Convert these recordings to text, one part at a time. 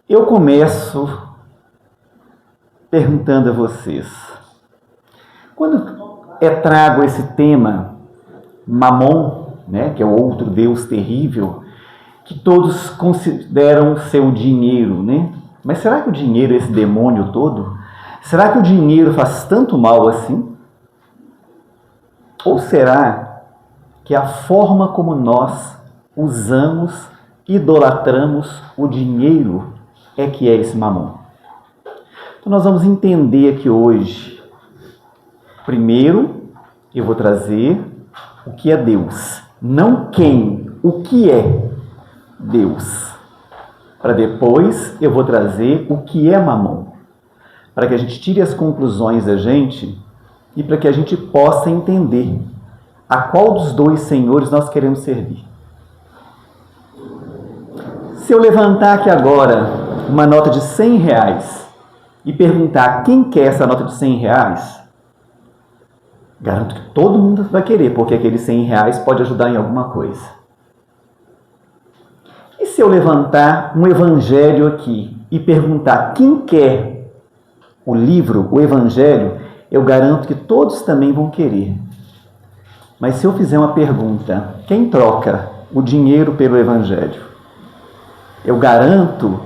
Eu começo perguntando a vocês, quando trago esse tema, Mamon, que é o outro Deus terrível, que todos consideram ser o dinheiro, Mas será que o dinheiro é esse demônio todo? Será que o dinheiro faz tanto mal assim? Ou será que a forma como nós usamos, idolatramos o dinheiro é que é esse mamon? Então nós vamos entender aqui hoje. Primeiro, eu vou trazer o que é Deus, não quem, o que é Deus. Para depois eu vou trazer o que é mamon, para que a gente tire as conclusões da gente e para que a gente possa entender a qual dos dois senhores nós queremos servir. Se eu levantar aqui agora uma nota de R$100 e perguntar quem quer essa nota de R$100, garanto que todo mundo vai querer, porque aqueles R$100 pode ajudar em alguma coisa. E se eu levantar um evangelho aqui e perguntar quem quer o livro, o evangelho, eu garanto que todos também vão querer. Mas se eu fizer uma pergunta, quem troca o dinheiro pelo evangelho? Eu garanto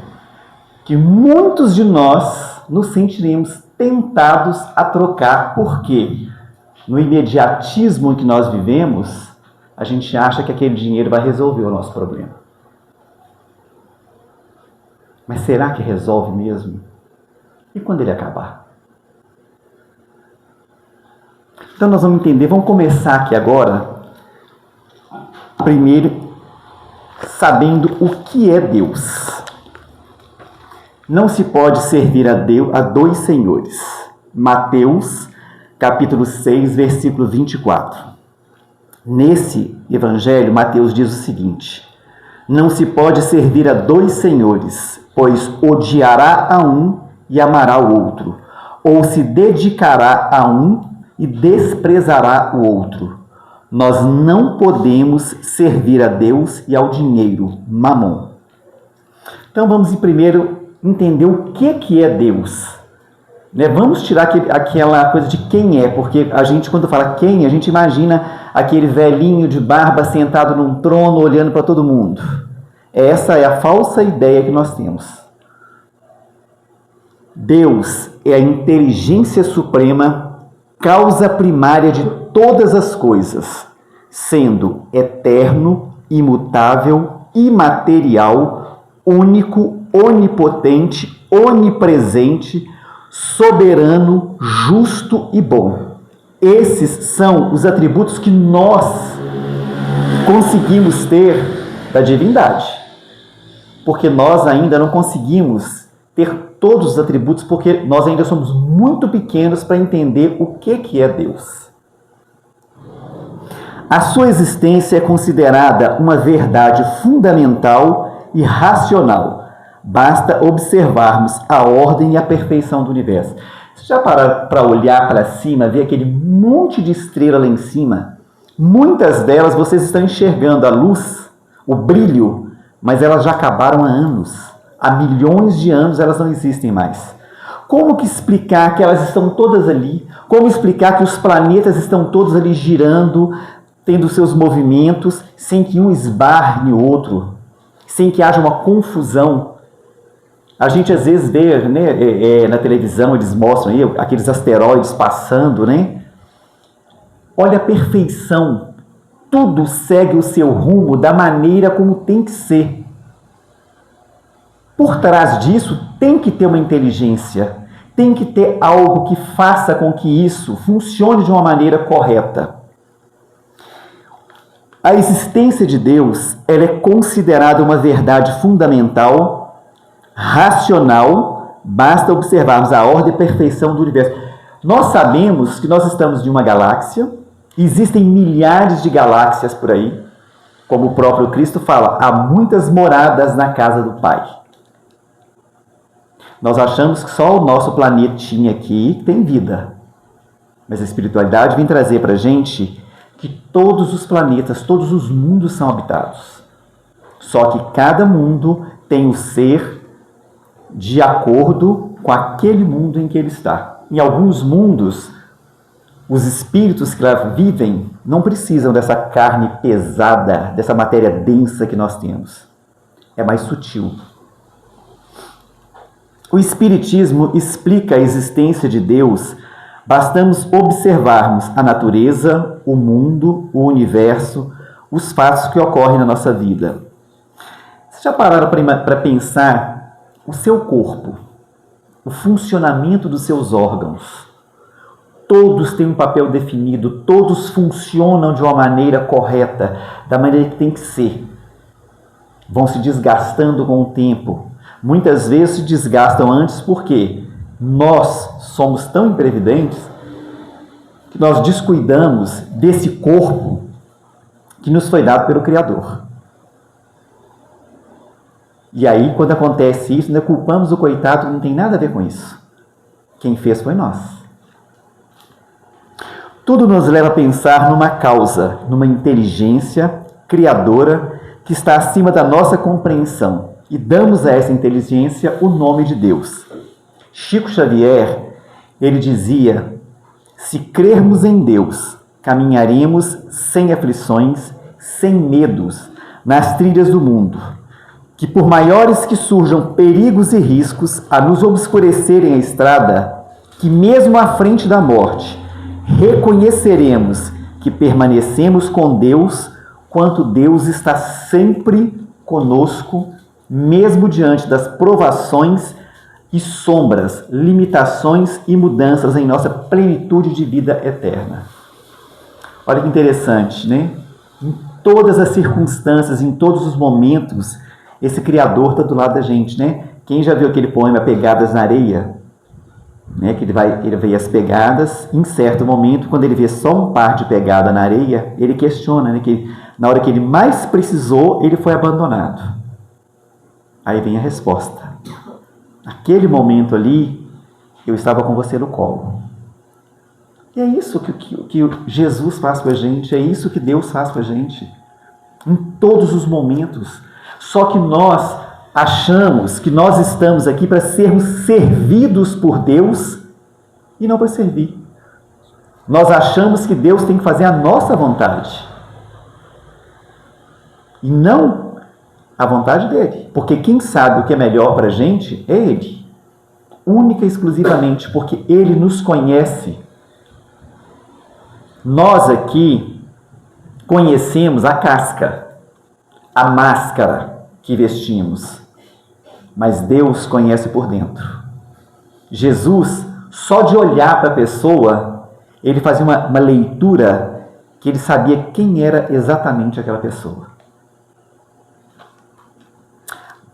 que muitos de nós nos sentiremos tentados a trocar, porque no imediatismo em que nós vivemos, a gente acha que aquele dinheiro vai resolver o nosso problema. Mas será que resolve mesmo? E quando ele acabar? Então nós vamos entender, vamos começar aqui agora, primeiro, sabendo o que é Deus. Não se pode servir a dois senhores. Mateus, capítulo 6, versículo 24. Nesse evangelho, Mateus diz o seguinte: não se pode servir a dois senhores, pois odiará a um e amará o outro, ou se dedicará a um e desprezará o outro. Nós não podemos servir a Deus e ao dinheiro, mamon. Então vamos primeiro entender o que é Deus. Vamos tirar aquela coisa de quem é, porque a gente, quando fala quem, a gente imagina aquele velhinho de barba sentado num trono olhando para todo mundo. Essa é a falsa ideia que nós temos. Deus é a inteligência suprema, causa primária de todas as coisas, sendo eterno, imutável, imaterial, único, onipotente, onipresente, soberano, justo e bom. Esses são os atributos que nós conseguimos ter da divindade, porque nós ainda não conseguimos ter todos os atributos, porque nós ainda somos muito pequenos para entender o que é Deus. A sua existência é considerada uma verdade fundamental e racional. Basta observarmos a ordem e a perfeição do universo. Você já para para olhar para cima, ver aquele monte de estrela lá em cima? Muitas delas vocês estão enxergando a luz, o brilho, mas elas já acabaram há anos. Há milhões de anos elas não existem mais. Como que explicar que elas estão todas ali? Como explicar que os planetas estão todos ali girando, tendo seus movimentos, sem que um esbarre no outro, sem que haja uma confusão? A gente às vezes vê, na televisão, eles mostram aí aqueles asteroides passando, Olha a perfeição. Tudo segue o seu rumo da maneira como tem que ser. Por trás disso, tem que ter uma inteligência, tem que ter algo que faça com que isso funcione de uma maneira correta. A existência de Deus, ela é considerada uma verdade fundamental, racional, basta observarmos a ordem e perfeição do universo. Nós sabemos que nós estamos em uma galáxia, existem milhares de galáxias por aí, como o próprio Cristo fala, há muitas moradas na casa do Pai. Nós achamos que só o nosso planetinha aqui tem vida. Mas a espiritualidade vem trazer para a gente que todos os planetas, todos os mundos são habitados. Só que cada mundo tem o ser de acordo com aquele mundo em que ele está. Em alguns mundos, os espíritos que lá vivem não precisam dessa carne pesada, dessa matéria densa que nós temos. É mais sutil. O Espiritismo explica a existência de Deus. Bastamos observarmos a natureza, o mundo, o universo, os fatos que ocorrem na nossa vida. Vocês já pararam para pensar o seu corpo, o funcionamento dos seus órgãos? Todos têm um papel definido, todos funcionam de uma maneira correta, da maneira que tem que ser. Vão se desgastando com o tempo. Muitas vezes se desgastam antes porque nós somos tão imprevidentes que nós descuidamos desse corpo que nos foi dado pelo Criador. E aí, quando acontece isso, nós culpamos o coitado que não tem nada a ver com isso. Quem fez foi nós. Tudo nos leva a pensar numa causa, numa inteligência criadora que está acima da nossa compreensão. E damos a essa inteligência o nome de Deus. Chico Xavier, ele dizia: se crermos em Deus, caminharemos sem aflições, sem medos, nas trilhas do mundo, que por maiores que surjam perigos e riscos a nos obscurecerem a estrada, que mesmo à frente da morte, reconheceremos que permanecemos com Deus, quanto Deus está sempre conosco, mesmo diante das provações e sombras, limitações e mudanças em nossa plenitude de vida eterna. Olha que interessante, né? Em todas as circunstâncias, em todos os momentos, esse Criador está do lado da gente, né? Quem já viu aquele poema Pegadas na Areia? Né? Que ele vê as pegadas, em certo momento, quando ele vê só um par de pegada na areia, ele questiona, né? Que na hora que ele mais precisou, ele foi abandonado. Aí vem a resposta. Naquele momento ali, eu estava com você no colo. E é isso que Jesus faz com a gente, é isso que Deus faz com a gente. Em todos os momentos. Só que nós achamos que nós estamos aqui para sermos servidos por Deus e não para servir. Nós achamos que Deus tem que fazer a nossa vontade. E não a vontade dele. Porque quem sabe o que é melhor para a gente é ele. Única e exclusivamente porque ele nos conhece. Nós aqui conhecemos a casca, a máscara que vestimos. Mas Deus conhece por dentro. Jesus, só de olhar para a pessoa, ele fazia uma leitura que ele sabia quem era exatamente aquela pessoa.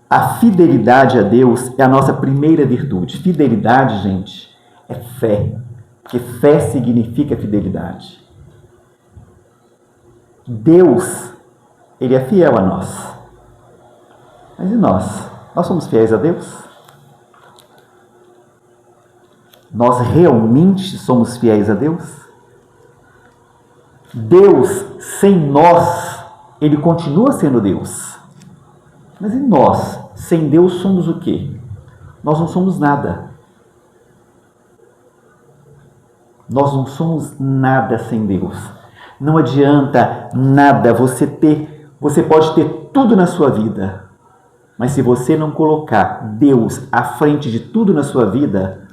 A fidelidade a Deus é a nossa primeira virtude. Fidelidade, gente, é fé. Porque fé significa fidelidade. Deus, ele é fiel a nós. Mas e nós? Nós somos fiéis a Deus? Nós realmente somos fiéis a Deus? Deus, sem nós, ele continua sendo Deus. Mas e nós? Sem Deus somos o quê? Nós não somos nada. Nós não somos nada sem Deus. Não adianta nada você pode ter tudo na sua vida, mas se você não colocar Deus à frente de tudo na sua vida,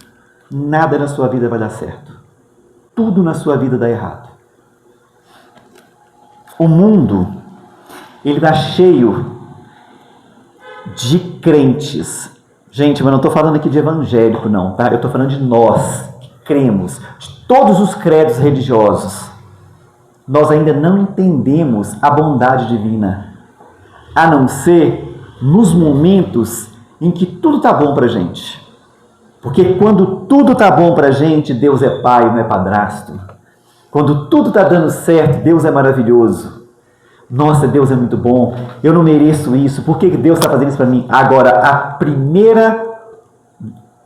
nada na sua vida vai dar certo. Tudo na sua vida dá errado. O mundo, ele está cheio de crentes. Gente, mas não estou falando aqui de evangélico, não, tá? Eu estou falando de nós, que cremos, de todos os credos religiosos. Nós ainda não entendemos a bondade divina, a não ser nos momentos em que tudo está bom para a gente. Porque quando tudo está bom para a gente, Deus é pai, não é padrasto. Quando tudo está dando certo, Deus é maravilhoso. Nossa, Deus é muito bom, eu não mereço isso, por que Deus está fazendo isso para mim? Agora, a primeira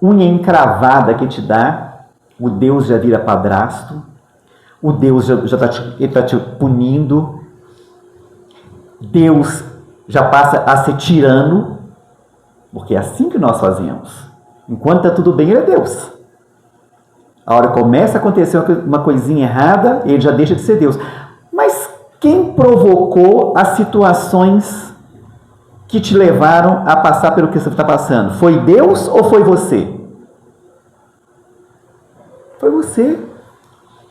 unha encravada que te dá, o Deus já vira padrasto, o Deus já está te punindo. Deus já passa a ser tirano, porque é assim que nós fazemos. Enquanto está tudo bem, ele é Deus. A hora que começa a acontecer uma coisinha errada, ele já deixa de ser Deus. Mas quem provocou as situações que te levaram a passar pelo que você está passando? Foi Deus ou foi você? Foi você.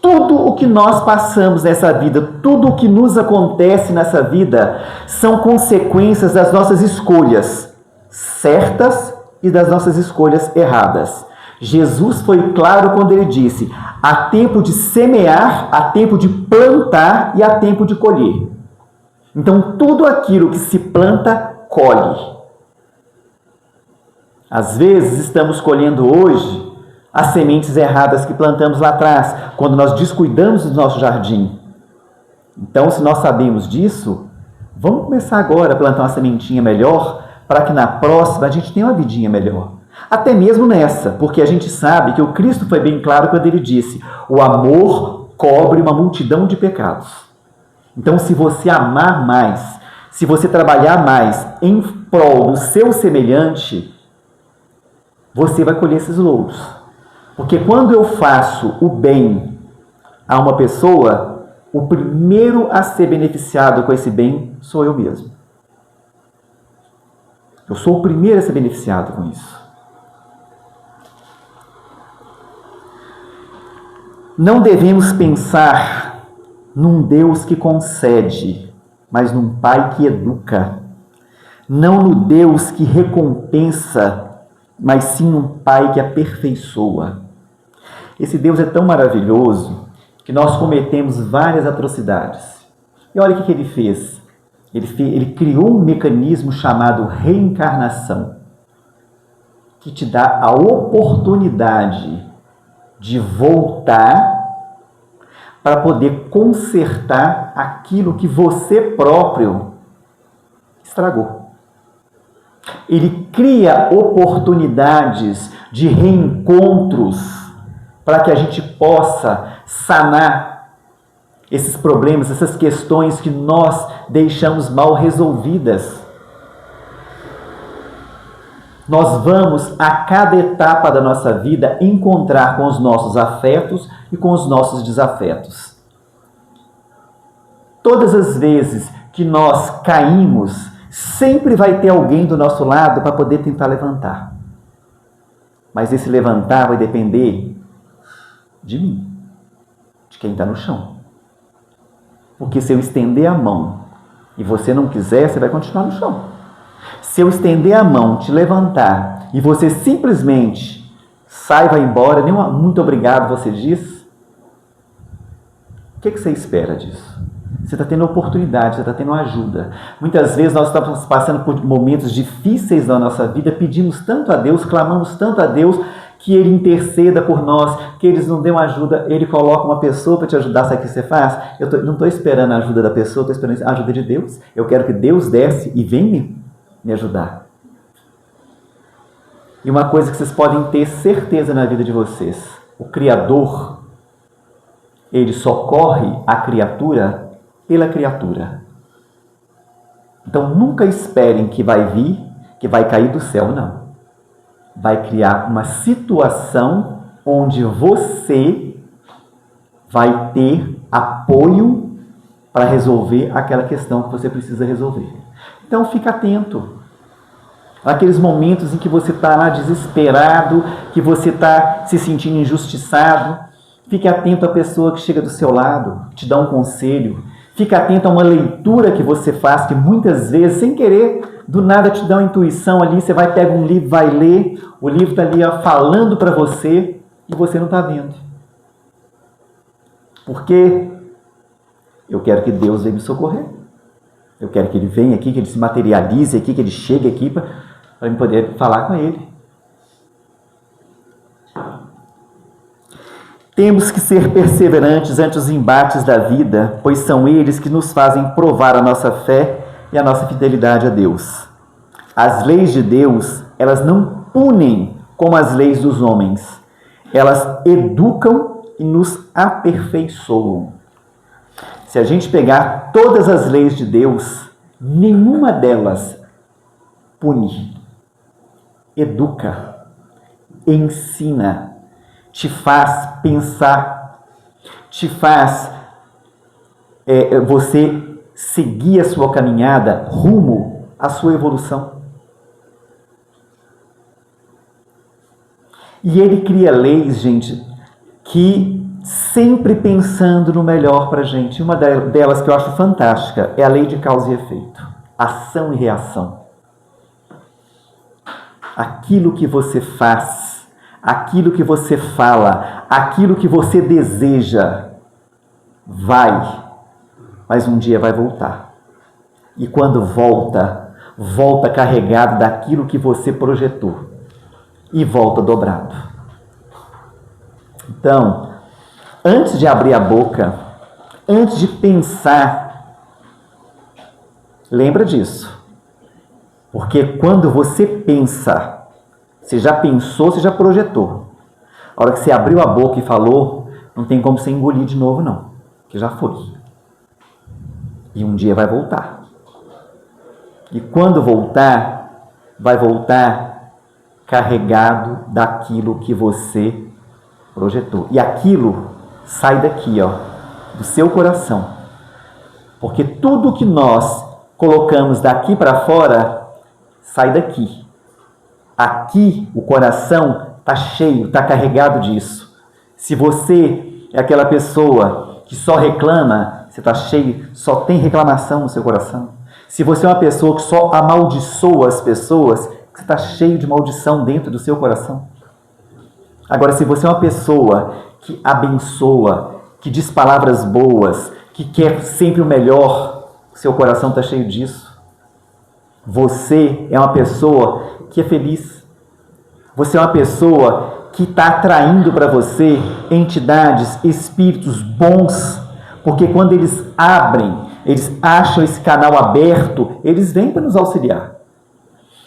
Tudo o que nós passamos nessa vida, tudo o que nos acontece nessa vida, são consequências das nossas escolhas certas e das nossas escolhas erradas. Jesus foi claro quando ele disse: há tempo de semear, há tempo de plantar e há tempo de colher. Então, tudo aquilo que se planta, colhe. Às vezes, estamos colhendo hoje as sementes erradas que plantamos lá atrás, quando nós descuidamos do nosso jardim. Então, se nós sabemos disso, vamos começar agora a plantar uma sementinha melhor, para que na próxima a gente tenha uma vidinha melhor. Até mesmo nessa, porque a gente sabe que o Cristo foi bem claro quando ele disse: o amor cobre uma multidão de pecados. Então, se você amar mais, se você trabalhar mais em prol do seu semelhante, você vai colher esses louros. Porque quando eu faço o bem a uma pessoa, o primeiro a ser beneficiado com esse bem sou eu mesmo. Eu sou o primeiro a ser beneficiado com isso. Não devemos pensar num Deus que concede, mas num Pai que educa. Não no Deus que recompensa, mas sim num Pai que aperfeiçoa. Esse Deus é tão maravilhoso que nós cometemos várias atrocidades. E olha o que ele fez. Ele criou um mecanismo chamado reencarnação, que te dá a oportunidade de voltar para poder consertar aquilo que você próprio estragou. Ele cria oportunidades de reencontros para que a gente possa sanar esses problemas, essas questões que nós deixamos mal resolvidas. Nós vamos, a cada etapa da nossa vida, encontrar com os nossos afetos e com os nossos desafetos. Todas as vezes que nós caímos, sempre vai ter alguém do nosso lado para poder tentar levantar. Mas esse levantar vai depender de mim, de quem está no chão. Porque se eu estender a mão e você não quiser, você vai continuar no chão. Se eu estender a mão, te levantar, e você simplesmente sai e vai embora, nem muito obrigado você diz, o que você espera disso? Você está tendo oportunidade, você está tendo ajuda. Muitas vezes nós estamos passando por momentos difíceis na nossa vida, pedimos tanto a Deus, clamamos tanto a Deus, que Ele interceda por nós, que Ele nos dê uma ajuda, Ele coloca uma pessoa para te ajudar, sabe o que você faz? Eu não estou esperando a ajuda da pessoa, estou esperando a ajuda de Deus. Eu quero que Deus desce e venha me ajudar. E uma coisa que vocês podem ter certeza na vida de vocês, o Criador, Ele socorre a criatura pela criatura. Então nunca esperem que vai vir, que vai cair do céu, não. Vai criar uma situação onde você vai ter apoio para resolver aquela questão que você precisa resolver. Então fica atento. Aqueles momentos em que você está lá desesperado, que você está se sentindo injustiçado, fique atento à pessoa que chega do seu lado, te dá um conselho. Fique atento a uma leitura que você faz, que muitas vezes, sem querer, do nada te dá uma intuição ali, você vai pegar um livro, vai ler, o livro está ali falando para você e você não está vendo. Porque eu quero que Deus venha me socorrer. Eu quero que Ele venha aqui, que Ele se materialize aqui, que Ele chegue aqui para eu poder falar com Ele. Temos que ser perseverantes ante os embates da vida, pois são eles que nos fazem provar a nossa fé e a nossa fidelidade a Deus. As leis de Deus, elas não punem como as leis dos homens. Elas educam e nos aperfeiçoam. Se a gente pegar todas as leis de Deus Nenhuma delas pune, educa, ensina, te faz pensar, te faz você seguir a sua caminhada rumo à sua evolução. E ele cria leis, gente, que sempre pensando no melhor para a gente. Uma delas que eu acho fantástica é a lei de causa e efeito. Ação e reação. Aquilo que você faz, aquilo que você fala, aquilo que você deseja, mas um dia vai voltar. E quando volta carregado daquilo que você projetou. E volta dobrado. Então, antes de abrir a boca, antes de pensar, lembra disso. Porque quando você pensa, você já pensou, você já projetou. A hora que você abriu a boca e falou, não tem como você engolir de novo, não. Porque já foi. E um dia vai voltar. E quando voltar, vai voltar carregado daquilo que você projetou. E aquilo sai daqui, do seu coração. Porque tudo que nós colocamos daqui para fora, sai daqui. Aqui, o coração está cheio, está carregado disso. Se você é aquela pessoa que só reclama, você está cheio, só tem reclamação no seu coração. Se você é uma pessoa que só amaldiçoa as pessoas, você está cheio de maldição dentro do seu coração. Agora, se você é uma pessoa que abençoa, que diz palavras boas, que quer sempre o melhor, seu coração está cheio disso. Você é uma pessoa que é feliz. Você é uma pessoa que está atraindo para você entidades, espíritos bons, porque quando eles abrem, eles acham esse canal aberto, eles vêm para nos auxiliar.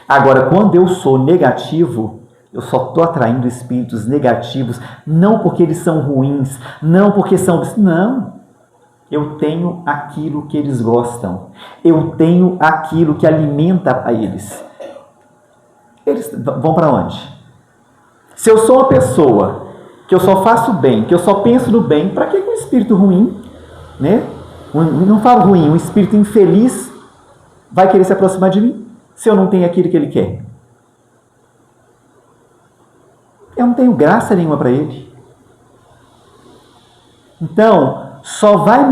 Agora, quando eu sou negativo, eu só estou atraindo espíritos negativos, não porque eles são ruins, não porque são... Não. Eu tenho aquilo que eles gostam. Eu tenho aquilo que alimenta a eles. Eles vão para onde? Se eu sou uma pessoa que eu só faço bem, que eu só penso no bem, para que um espírito ruim, né? Não falo ruim, um espírito infeliz vai querer se aproximar de mim? Se eu não tenho aquilo que ele quer. Eu não tenho graça nenhuma para ele. Então, só vai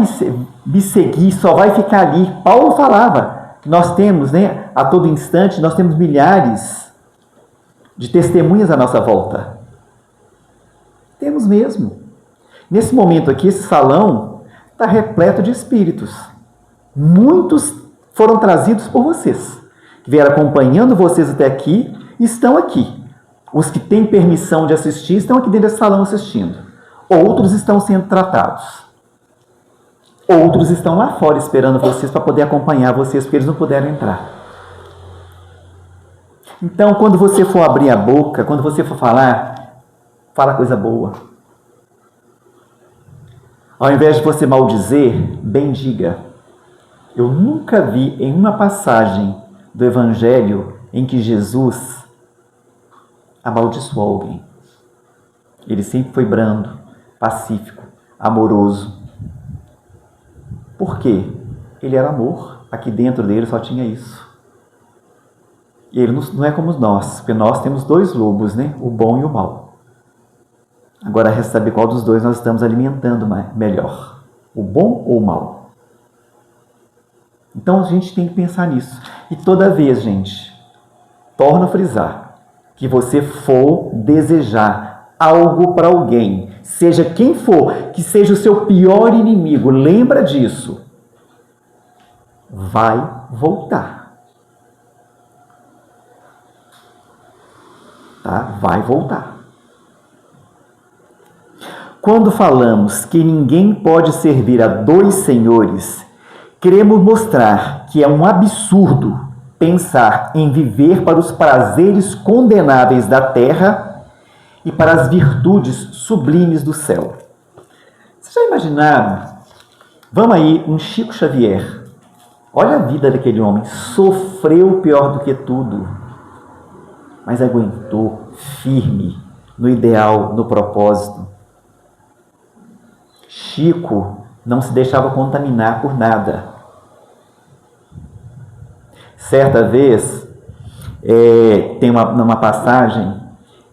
me seguir, só vai ficar ali. Paulo falava, nós temos, a todo instante, nós temos milhares de testemunhas à nossa volta. Temos mesmo. Nesse momento aqui, esse salão está repleto de espíritos. Muitos foram trazidos por vocês, que vieram acompanhando vocês até aqui, estão aqui. Os que têm permissão de assistir estão aqui dentro desse salão assistindo. Outros estão sendo tratados. Outros estão lá fora esperando vocês para poder acompanhar vocês, porque eles não puderam entrar. Então, quando você for abrir a boca, quando você for falar, fala coisa boa. Ao invés de você maldizer, bendiga. Eu nunca vi em uma passagem do Evangelho em que Jesus amaldiçoou alguém. Ele sempre foi brando, pacífico, amoroso. Por quê? Ele era amor. Aqui dentro dele só tinha isso. E ele não é como nós, porque nós temos dois lobos, o bom e o mal. Agora resta saber qual dos dois nós estamos alimentando melhor. O bom ou o mal? Então a gente tem que pensar nisso. E toda vez, gente, torno a frisar, que você for desejar algo para alguém, seja quem for, que seja o seu pior inimigo, lembra disso. Vai voltar. Tá? Vai voltar. Quando falamos que ninguém pode servir a dois senhores, queremos mostrar que é um absurdo pensar em viver para os prazeres condenáveis da terra e para as virtudes sublimes do céu. Vocês já imaginaram? Vamos aí, um Chico Xavier, Olha a vida daquele homem, sofreu pior do que tudo, mas aguentou firme no ideal, no propósito. Chico não se deixava contaminar por nada. Certa vez, tem uma passagem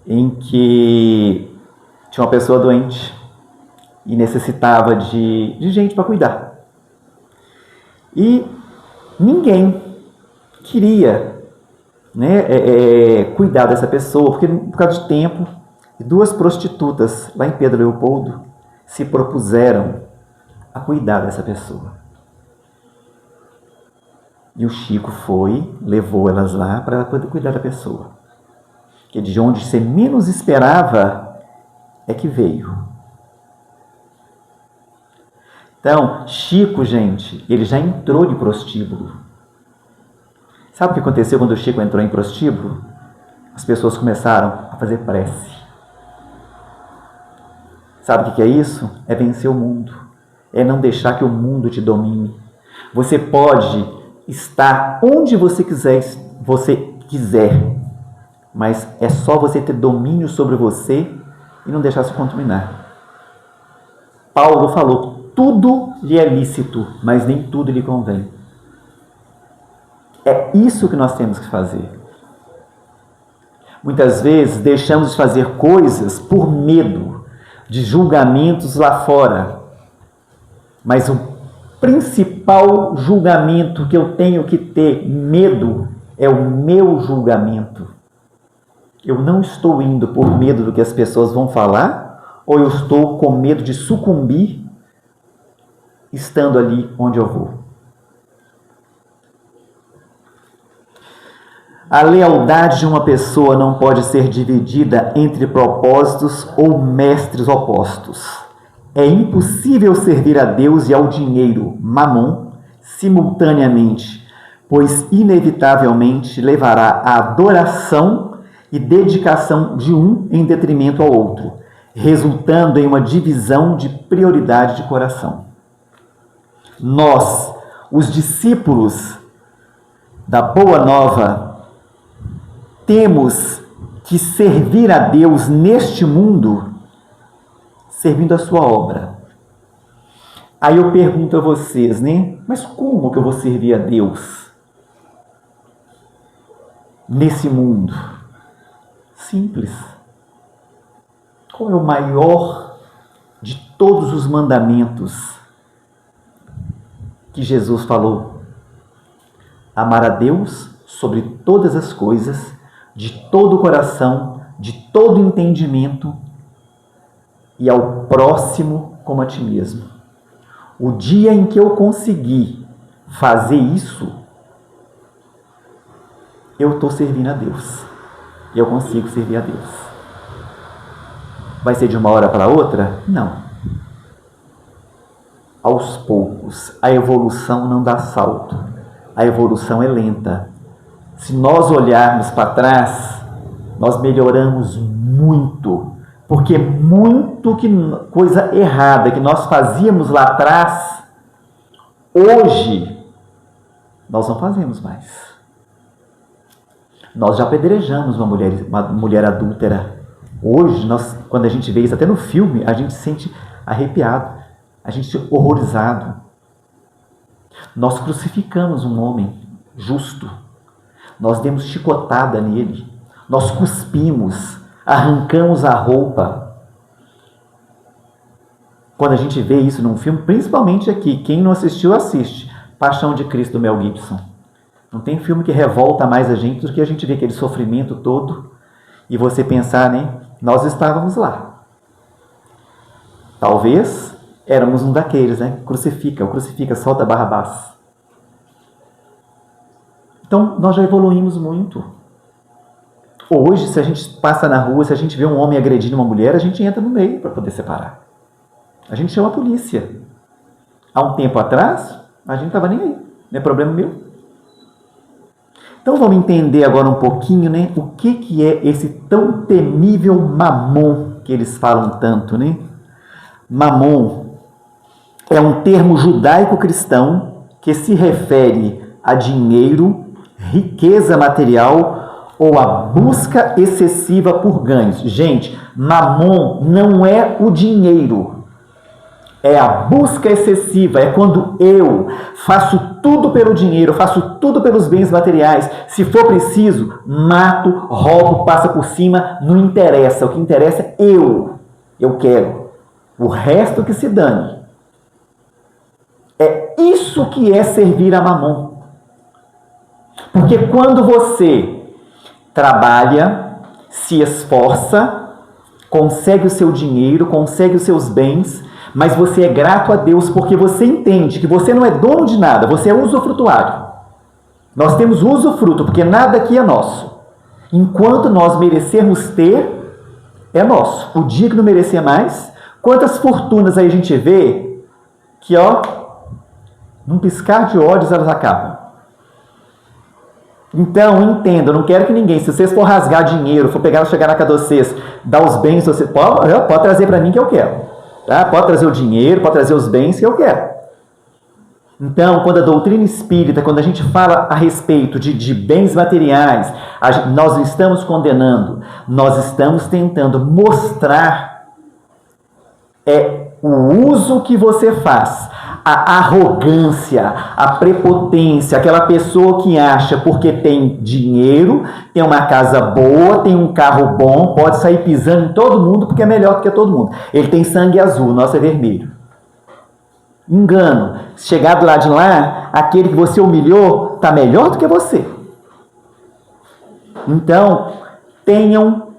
em que tinha uma pessoa doente e necessitava de gente para cuidar. E ninguém queria, né, cuidar dessa pessoa, porque por causa de tempo, duas prostitutas lá em Pedro Leopoldo se propuseram a cuidar dessa pessoa. E o Chico foi, levou elas lá para poder cuidar da pessoa. Que de onde você menos esperava é que veio. Então, Chico, gente, ele já entrou em prostíbulo. Sabe o que aconteceu quando o Chico entrou em prostíbulo? As pessoas começaram a fazer prece. Sabe o que é isso? É vencer o mundo. É não deixar que o mundo te domine. Você pode estar onde você quiser, mas é só você ter domínio sobre você e não deixar se contaminar. Paulo falou, tudo lhe é lícito, mas nem tudo lhe convém. É isso que nós temos que fazer. Muitas vezes deixamos de fazer coisas por medo de julgamentos lá fora. Mas o principal julgamento que eu tenho que ter medo é o meu julgamento. Eu não estou indo por medo do que as pessoas vão falar, ou eu estou com medo de sucumbir estando ali onde eu vou. A lealdade de uma pessoa não pode ser dividida entre propósitos ou mestres opostos. É impossível servir a Deus e ao dinheiro, mamon, simultaneamente, pois inevitavelmente levará à adoração e dedicação de um em detrimento ao outro, resultando em uma divisão de prioridade de coração. Nós, os discípulos da Boa Nova, temos que servir a Deus neste mundo servindo a sua obra. Aí eu pergunto a vocês, né? Mas como que eu vou servir a Deus nesse mundo? Simples. Qual é o maior de todos os mandamentos que Jesus falou? Amar a Deus sobre todas as coisas, de todo o coração, de todo o entendimento, e ao próximo como a ti mesmo. O dia em que eu conseguir fazer isso, eu estou servindo a Deus. Eu consigo servir a Deus. Vai ser de uma hora para outra? Não. Aos poucos. A evolução não dá salto. A evolução é lenta. Se nós olharmos para trás, nós melhoramos muito. Porque coisa errada que nós fazíamos lá atrás, hoje, nós não fazemos mais. Nós já apedrejamos uma mulher adúltera. Hoje, quando a gente vê isso até no filme, a gente se sente arrepiado, a gente se sente horrorizado. Nós crucificamos um homem justo. Nós demos chicotada nele. Nós cuspimos. Arrancamos a roupa. Quando a gente vê isso num filme, principalmente aqui, quem não assistiu, assiste. Paixão de Cristo, do Mel Gibson. Não tem filme que revolta mais a gente do que a gente vê aquele sofrimento todo e você pensar, né? Nós estávamos lá. Talvez éramos um daqueles, né? Crucifica, solta Barrabás. Então, nós já evoluímos muito. Hoje, se a gente passa na rua, se a gente vê um homem agredindo uma mulher, a gente entra no meio para poder separar. A gente chama a polícia. Há um tempo atrás, a gente não estava nem aí. Não é problema meu. Então vamos entender agora um pouquinho, né? O que é esse tão temível mamon que eles falam tanto, né? Mamon é um termo judaico-cristão que se refere a dinheiro, riqueza material ou a busca excessiva por ganhos. Gente, mamon não é o dinheiro. É a busca excessiva, é quando eu faço tudo pelo dinheiro, faço tudo pelos bens materiais. Se for preciso, mato, roubo, passa por cima, não interessa. O que interessa é eu quero. O resto que se dane. É isso que é servir a mamon. Porque quando você trabalha, se esforça, consegue o seu dinheiro, consegue os seus bens, mas você é grato a Deus porque você entende que você não é dono de nada, você é usufrutuário. Nós temos usufruto, porque nada aqui é nosso. Enquanto nós merecermos ter, é nosso. O dia que não merecer mais, quantas fortunas aí a gente vê que, num piscar de olhos elas acabam. Então, entenda, eu não quero que ninguém, se vocês for rasgar dinheiro, for chegar na casa de vocês, dar os bens, você pode trazer para mim que eu quero. Tá? Pode trazer o dinheiro, pode trazer os bens que eu quero. Então, quando a doutrina espírita, quando a gente fala a respeito de bens materiais, nós não estamos condenando, nós estamos tentando mostrar o uso que você faz, a arrogância, a prepotência, aquela pessoa que acha porque tem dinheiro, tem uma casa boa, tem um carro bom, pode sair pisando em todo mundo porque é melhor do que todo mundo. Ele tem sangue azul, nosso é vermelho. Engano. Chegar do lado de lá, aquele que você humilhou está melhor do que você. Então, tenham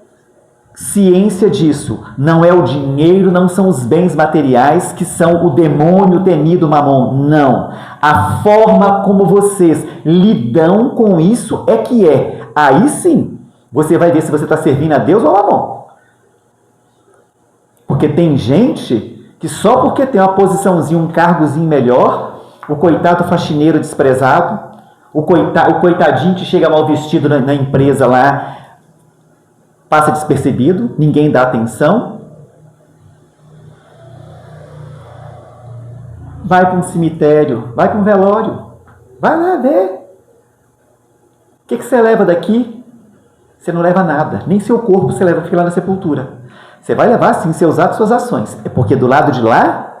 ciência disso. Não é o dinheiro, não são os bens materiais que são o demônio temido mamon. Não. A forma como vocês lidam com isso é que é. Aí sim, você vai ver se você está servindo a Deus ou a mamon. Porque tem gente que só porque tem uma posiçãozinha, um cargozinho melhor, o coitado faxineiro desprezado, o coitadinho que chega mal vestido na empresa lá, passa despercebido, ninguém dá atenção. Vai para um cemitério, vai para um velório, vai lá ver. O que você leva daqui? Você não leva nada, nem seu corpo você leva, fica lá na sepultura. Você vai levar sim seus atos, suas ações. É porque do lado de lá,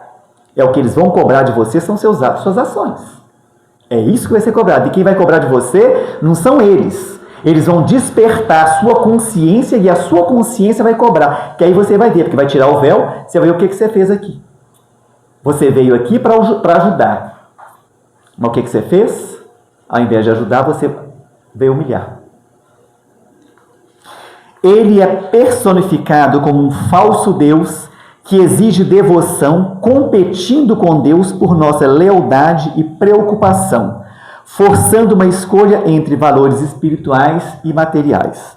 é o que eles vão cobrar de você, são seus atos, suas ações. É isso que vai ser cobrado. E quem vai cobrar de você não são eles. Eles vão despertar a sua consciência e a sua consciência vai cobrar. Que aí você vai ver, porque vai tirar o véu, você vai ver o que você fez aqui. Você veio aqui para ajudar. Mas o que você fez? Ao invés de ajudar, você veio humilhar. Ele é personificado como um falso Deus que exige devoção, competindo com Deus por nossa lealdade e preocupação, forçando uma escolha entre valores espirituais e materiais.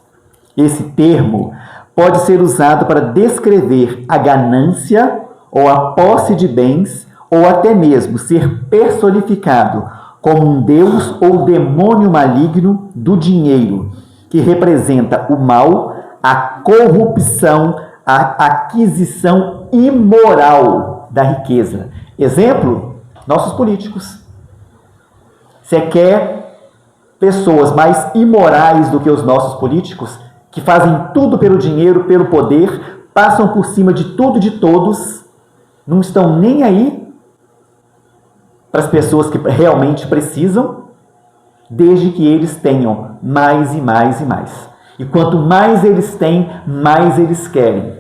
Esse termo pode ser usado para descrever a ganância ou a posse de bens, ou até mesmo ser personificado como um Deus ou demônio maligno do dinheiro, que representa o mal, a corrupção, a aquisição imoral da riqueza. Exemplo, nossos políticos. Você quer pessoas mais imorais do que os nossos políticos, que fazem tudo pelo dinheiro, pelo poder, passam por cima de tudo e de todos, não estão nem aí para as pessoas que realmente precisam, desde que eles tenham mais e mais e mais. E quanto mais eles têm, mais eles querem.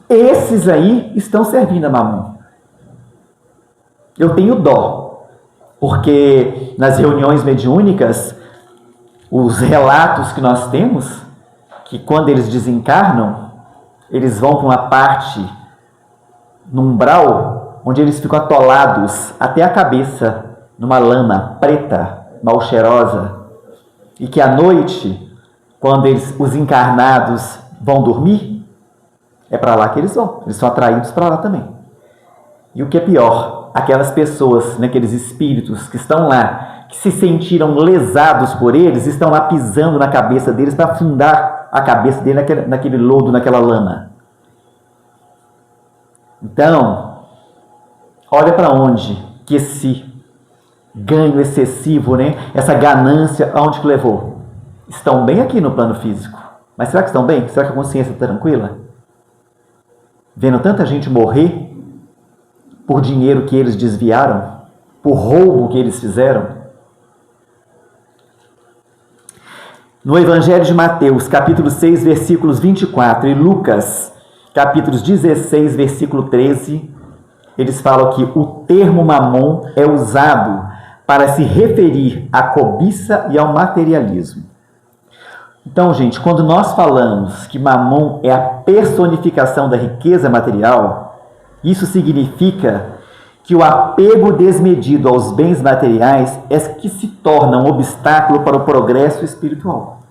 Esses aí estão servindo a mamon. Eu tenho dó, porque nas reuniões mediúnicas, os relatos que nós temos, que quando eles desencarnam, eles vão para uma parte, no umbral, onde eles ficam atolados até a cabeça, numa lama preta, mal cheirosa, e que à noite, quando os encarnados vão dormir, é para lá que eles vão. Eles são atraídos para lá também. E o que é pior, aquelas pessoas, aqueles espíritos que estão lá, que se sentiram lesados por eles, estão lá pisando na cabeça deles para afundar a cabeça dele naquele lodo, naquela lama. Então, olha para onde que esse ganho excessivo, né? Essa ganância, aonde que levou? Estão bem aqui no plano físico. Mas será que estão bem? Será que a consciência está tranquila? Vendo tanta gente morrer por dinheiro que eles desviaram, por roubo que eles fizeram. No Evangelho de Mateus, capítulo 6, versículos 24, e Lucas, capítulos 16, versículo 13, eles falam que o termo mamon é usado para se referir à cobiça e ao materialismo. Então, gente, quando nós falamos que mamon é a personificação da riqueza material, isso significa que o apego desmedido aos bens materiais é que se torna um obstáculo para o progresso espiritual.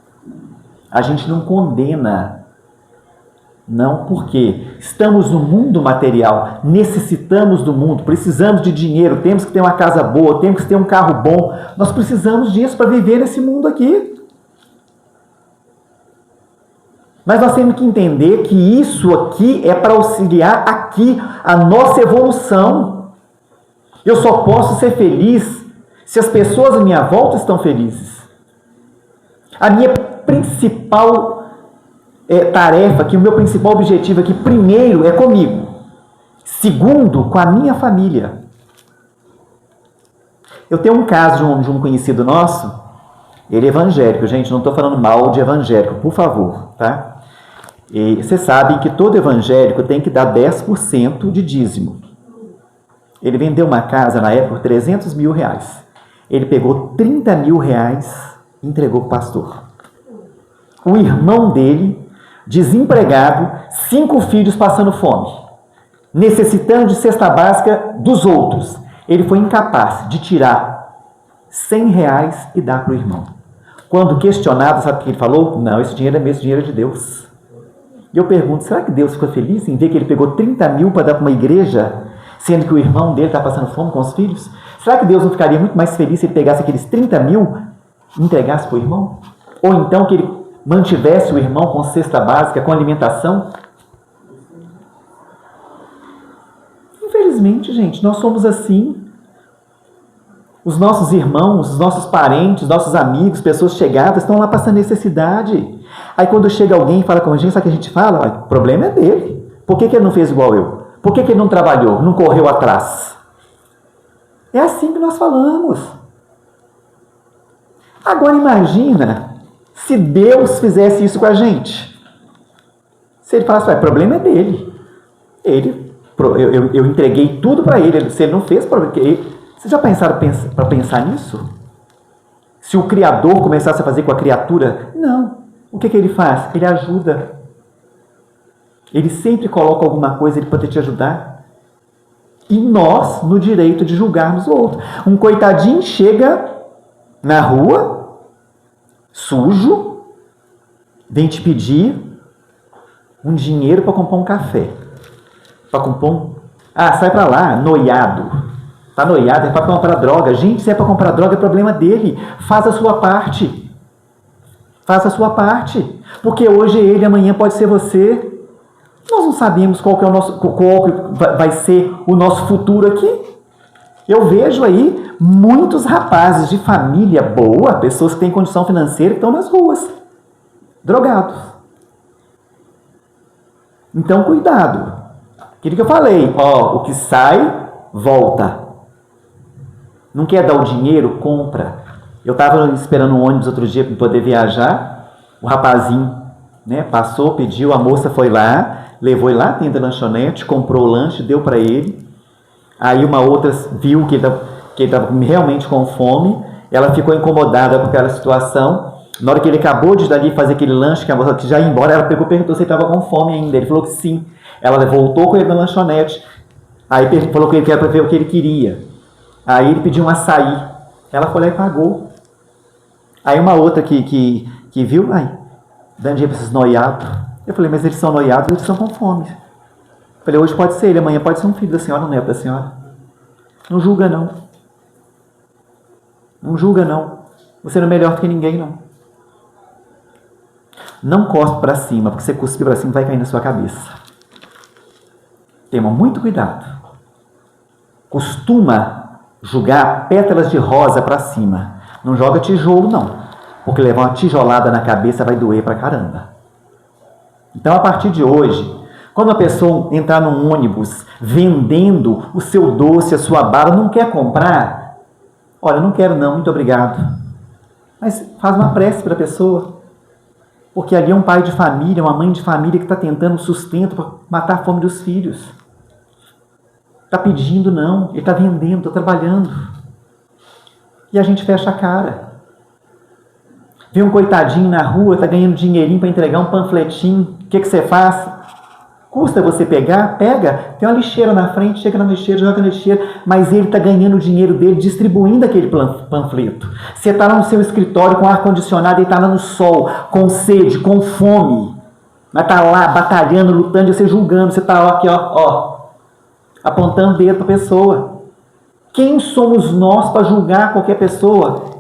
A gente não condena, não, porque estamos no mundo material, necessitamos do mundo, precisamos de dinheiro, temos que ter uma casa boa, temos que ter um carro bom, nós precisamos disso para viver nesse mundo aqui. Mas nós temos que entender que isso aqui é para auxiliar aqui a nossa evolução. Eu só posso ser feliz se as pessoas à minha volta estão felizes. A minha principal tarefa, que o meu principal objetivo aqui, primeiro, é comigo. Segundo, com a minha família. Eu tenho um caso de um conhecido nosso, ele é evangélico, gente, não estou falando mal de evangélico, por favor, tá? E você sabe que todo evangélico tem que dar 10% de dízimo. Ele vendeu uma casa na época por 300 mil reais. Ele pegou 30 mil reais e entregou para o pastor. O irmão dele, desempregado, 5 filhos passando fome, necessitando de cesta básica dos outros. Ele foi incapaz de tirar 100 reais e dar para o irmão. Quando questionado, sabe o que ele falou? Não, esse dinheiro é mesmo dinheiro de Deus. E eu pergunto, será que Deus ficou feliz em ver que ele pegou 30 mil para dar para uma igreja, sendo que o irmão dele está passando fome com os filhos? Será que Deus não ficaria muito mais feliz se ele pegasse aqueles 30 mil e entregasse para o irmão? Ou então que ele mantivesse o irmão com cesta básica, com alimentação? Infelizmente, gente, nós somos assim. Os nossos irmãos, os nossos parentes, nossos amigos, pessoas chegadas estão lá passando necessidade. Aí quando chega alguém e fala com a gente, sabe o que a gente fala? O problema é dele. Por que ele não fez igual eu? Por que ele não trabalhou, não correu atrás? É assim que nós falamos. Agora imagina se Deus fizesse isso com a gente. Se ele falasse, o problema é dele. Eu entreguei tudo para ele. Se ele não fez, vocês já pensaram para pensar nisso? Se o Criador começasse a fazer com a criatura? Não. O que ele faz? Ele ajuda. Ele sempre coloca alguma coisa para poder te ajudar. E nós, no direito de julgarmos o outro. Um coitadinho chega na rua, sujo, vem te pedir um dinheiro para comprar um café. Para comprar um... sai para lá, noiado. Está noiado, é para comprar droga. Gente, se é para comprar droga, é problema dele. Faz a sua parte. Faça a sua parte. Porque hoje é ele, amanhã pode ser você. Nós não sabemos qual vai ser o nosso futuro aqui. Eu vejo aí muitos rapazes de família boa, pessoas que têm condição financeira, que estão nas ruas, drogados. Então, cuidado. Aquilo que eu falei, o que sai, volta. Não quer dar o dinheiro? Compra. Eu estava esperando um ônibus outro dia para poder viajar. O rapazinho, passou, pediu, a moça foi lá, levou ele lá dentro da lanchonete, comprou o lanche, deu para ele. Aí uma outra viu que ele estava realmente com fome. Ela ficou incomodada com aquela situação. Na hora que ele acabou de dali fazer aquele lanche, que a moça já ia embora, ela perguntou se ele estava com fome ainda. Ele falou que sim. Ela voltou com ele na lanchonete. Aí falou que ele queria para ver o que ele queria. Aí ele pediu um açaí. Ela foi lá e pagou. Aí uma outra que viu, dando dinheiro para esses noiados. Eu falei, mas eles são noiados, eles são com fome. Eu falei, hoje pode ser ele, amanhã pode ser um filho da senhora, um neto da senhora. Não julga não. Não julga não. Você não é melhor do que ninguém não. Não cospe para cima, porque você cuspir para cima vai cair na sua cabeça. Tenha muito cuidado. Costuma jogar pétalas de rosa para cima. Não joga tijolo, não. Porque levar uma tijolada na cabeça vai doer pra caramba. Então, a partir de hoje, quando a pessoa entrar num ônibus vendendo o seu doce, a sua bala, não quer comprar, olha, não quero não, muito obrigado. Mas faz uma prece para a pessoa. Porque ali é um pai de família, uma mãe de família que está tentando sustento para matar a fome dos filhos. Está pedindo não, ele está vendendo, está trabalhando. E a gente fecha a cara. Vê um coitadinho na rua, está ganhando dinheirinho para entregar um panfletinho. O que você faz? Custa você pegar? Pega. Tem uma lixeira na frente, chega na lixeira, joga na lixeira, mas ele está ganhando o dinheiro dele distribuindo aquele panfleto. Você está lá no seu escritório com ar-condicionado e está lá no sol, com sede, com fome. Mas está lá batalhando, lutando, e você julgando. Você está aqui, apontando o dedo para a pessoa. Quem somos nós para julgar qualquer pessoa?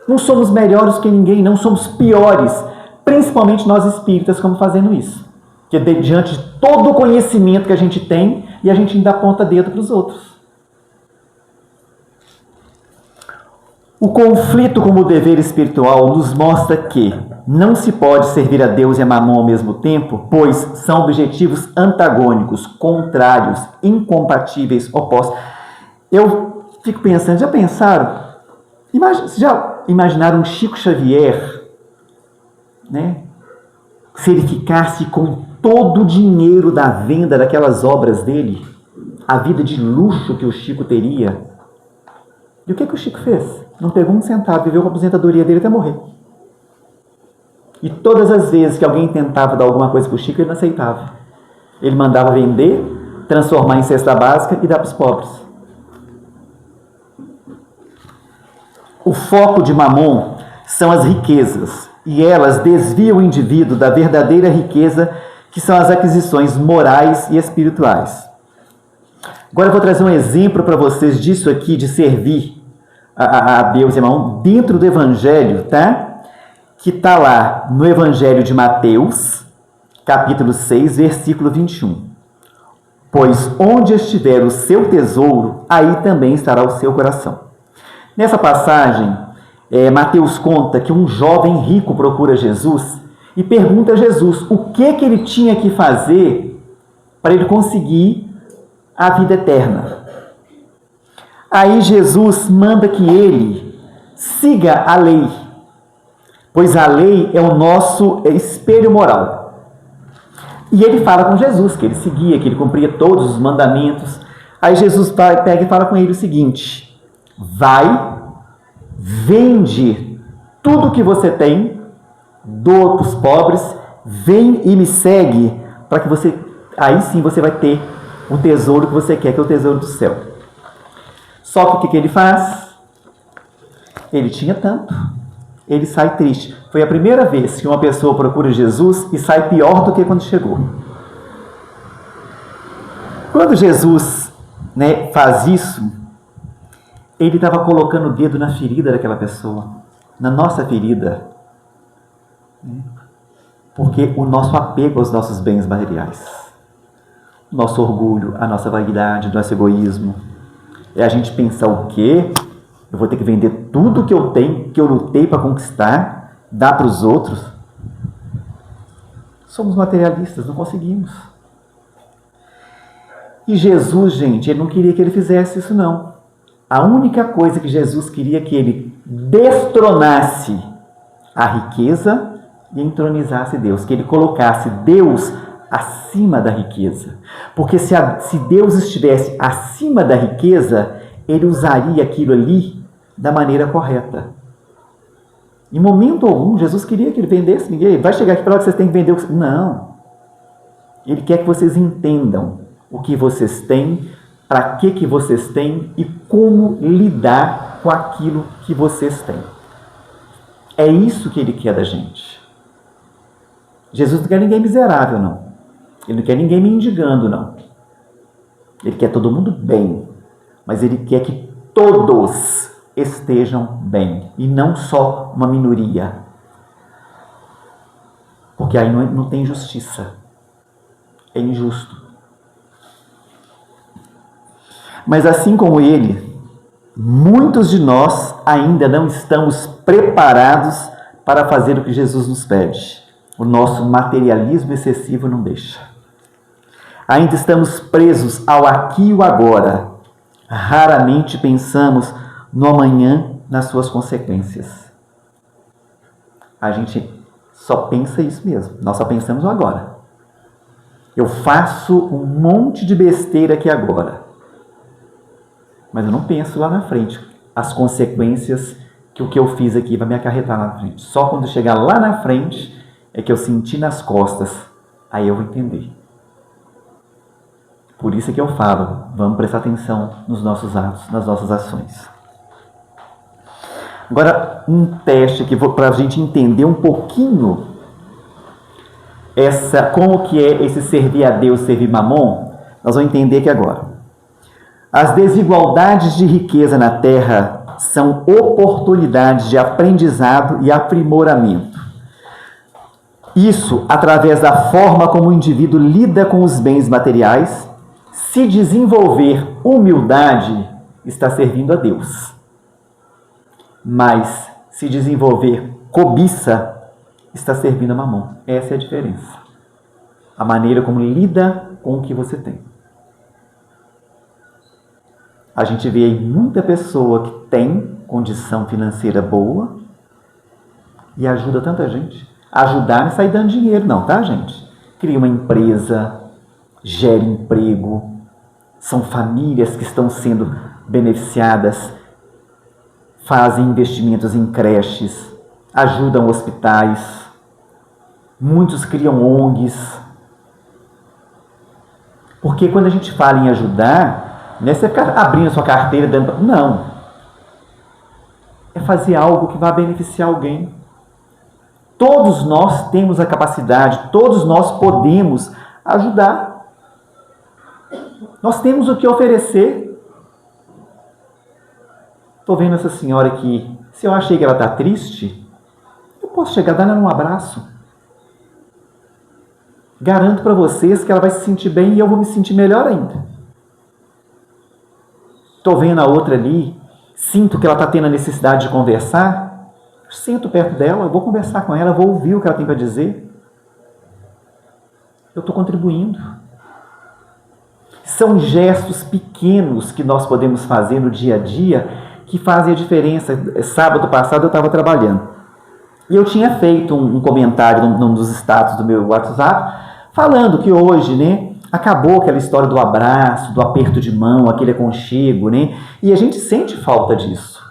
Não somos melhores que ninguém, não somos piores. Principalmente nós espíritas, como fazendo isso. Que diante de todo o conhecimento que a gente tem, e a gente ainda aponta dedo para os outros. O conflito como dever espiritual nos mostra que não se pode servir a Deus e a Mamon ao mesmo tempo, pois são objetivos antagônicos, contrários, incompatíveis, opostos. Eu fico pensando, já pensaram? Já imaginaram Chico Xavier, né? Se ele ficasse com todo o dinheiro da venda daquelas obras dele, a vida de luxo que o Chico teria. E o que o Chico fez? Não pegou um centavo, viveu com a aposentadoria dele até morrer. E todas as vezes que alguém tentava dar alguma coisa para o Chico, ele não aceitava. Ele mandava vender, transformar em cesta básica e dar para os pobres. O foco de Mamon são as riquezas, e elas desviam o indivíduo da verdadeira riqueza, que são as aquisições morais e espirituais. Agora eu vou trazer um exemplo para vocês disso aqui, de servir a Deus e a Mamon, dentro do Evangelho, tá? Que está lá no Evangelho de Mateus, capítulo 6, versículo 21. Pois onde estiver o seu tesouro, aí também estará o seu coração. Nessa passagem, Mateus conta que um jovem rico procura Jesus e pergunta a Jesus o que ele tinha que fazer para ele conseguir a vida eterna. Aí Jesus manda que ele siga a lei, pois a lei é o nosso espelho moral. E ele fala com Jesus que ele seguia, que ele cumpria todos os mandamentos. Aí Jesus pega e fala com ele o seguinte: vai, vende tudo que você tem, doa para os pobres, vem e me segue, para que você, aí sim você vai ter o tesouro que você quer, que é o tesouro do céu. Só que o que ele faz? Ele tinha tanto, ele sai triste. Foi a primeira vez que uma pessoa procura Jesus e sai pior do que quando chegou. Quando Jesus, faz isso, ele estava colocando o dedo na ferida daquela pessoa, na nossa ferida. Porque o nosso apego aos nossos bens materiais, o nosso orgulho, a nossa vaidade, o nosso egoísmo, é a gente pensar o quê? Eu vou ter que vender tudo que eu tenho, que eu lutei para conquistar, dar para os outros. Somos materialistas, não conseguimos. E Jesus, gente, ele não queria que ele fizesse isso, não. A única coisa que Jesus queria é que ele destronasse a riqueza e entronizasse Deus, que ele colocasse Deus acima da riqueza. Porque se Deus estivesse acima da riqueza, ele usaria aquilo ali da maneira correta. Em momento algum, Jesus queria que ele vendesse ninguém. Vai chegar aqui e falar que vocês têm que vender. Não. Ele quer que vocês entendam o que vocês têm, para que vocês têm e como lidar com aquilo que vocês têm. É isso que ele quer da gente. Jesus não quer ninguém miserável, não. Ele não quer ninguém mendigando, não. Ele quer todo mundo bem, mas ele quer que todos estejam bem, e não só uma minoria. Porque aí não tem justiça. É injusto. Mas assim como ele, muitos de nós ainda não estamos preparados para fazer o que Jesus nos pede. O nosso materialismo excessivo não deixa. Ainda estamos presos ao aqui e o agora. Raramente pensamos no amanhã, nas suas consequências. A gente só pensa isso mesmo. Nós só pensamos no agora. Eu faço um monte de besteira aqui agora. Mas eu não penso lá na frente as consequências que o que eu fiz aqui vai me acarretar lá na frente. Só quando chegar lá na frente é que eu senti nas costas, aí eu vou entender. Por isso é que eu falo, vamos prestar atenção nos nossos atos, nas nossas ações. Agora, um teste aqui para a gente entender um pouquinho como que é esse servir a Deus, servir Mamon, nós vamos entender aqui agora. As desigualdades de riqueza na terra são oportunidades de aprendizado e aprimoramento. Isso através da forma como o indivíduo lida com os bens materiais. Se desenvolver humildade, está servindo a Deus. Mas se desenvolver cobiça, está servindo a Mamon. Essa é a diferença. A maneira como lida com o que você tem. A gente vê aí muita pessoa que tem condição financeira boa e ajuda tanta gente. Ajudar não é sair dando dinheiro não, tá, gente? Cria uma empresa, gera emprego, são famílias que estão sendo beneficiadas, fazem investimentos em creches, ajudam hospitais, muitos criam ONGs. Porque quando a gente fala em ajudar, não é você ficar abrindo a sua carteira, dando... Não. É fazer algo que vai beneficiar alguém. Todos nós temos a capacidade, todos nós podemos ajudar. Nós temos o que oferecer. Estou vendo essa senhora aqui. Se eu achei que ela está triste, eu posso chegar dando um abraço. Garanto para vocês que ela vai se sentir bem e eu vou me sentir melhor ainda. Estou vendo a outra ali, sinto que ela está tendo a necessidade de conversar, sento perto dela, vou conversar com ela, vou ouvir o que ela tem para dizer. Eu estou contribuindo. São gestos pequenos que nós podemos fazer no dia a dia que fazem a diferença. Sábado passado eu estava trabalhando e eu tinha feito um comentário num dos status do meu WhatsApp falando que hoje, né, acabou aquela história do abraço, do aperto de mão, aquele aconchego, né? E a gente sente falta disso.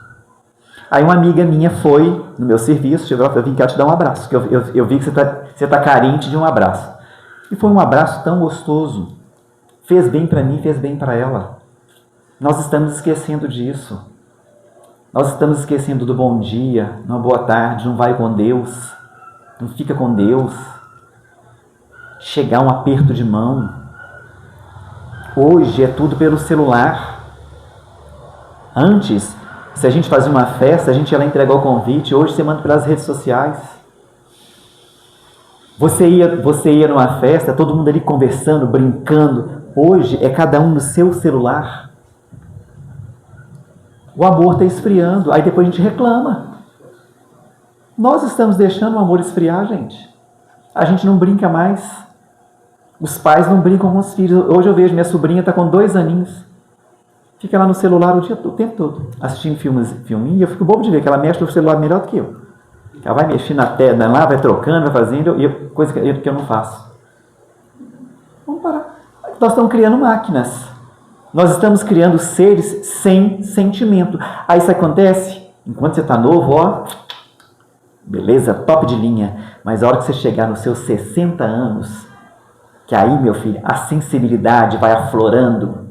Aí uma amiga minha foi no meu serviço, chegou, eu vim cá te dar um abraço, que eu vi que você tá carente de um abraço. E foi um abraço tão gostoso. Fez bem para mim, fez bem para ela. Nós estamos esquecendo disso. Nós estamos esquecendo do bom dia, uma boa tarde, não vai com Deus, não fica com Deus. Chegar um aperto de mão. Hoje é tudo pelo celular. Antes, se a gente fazia uma festa, a gente ia lá entregar o convite. Hoje você manda pelas redes sociais. Você ia numa festa, todo mundo ali conversando, brincando. Hoje é cada um no seu celular. O amor está esfriando. Aí depois a gente reclama. Nós estamos deixando o amor esfriar, gente. A gente não brinca mais. Os pais não brincam com os filhos. Hoje eu vejo, minha sobrinha está com 2 aninhos. Fica lá no celular o tempo todo, assistindo filminho, e eu fico bobo de ver que ela mexe no celular melhor do que eu. Ela vai mexendo na tela lá, vai trocando, vai fazendo, coisa que eu não faço. Vamos parar. Nós estamos criando máquinas. Nós estamos criando seres sem sentimento. Aí isso acontece, enquanto você está novo, ó, beleza, top de linha. Mas a hora que você chegar nos seus 60 anos, que aí, meu filho, a sensibilidade vai aflorando.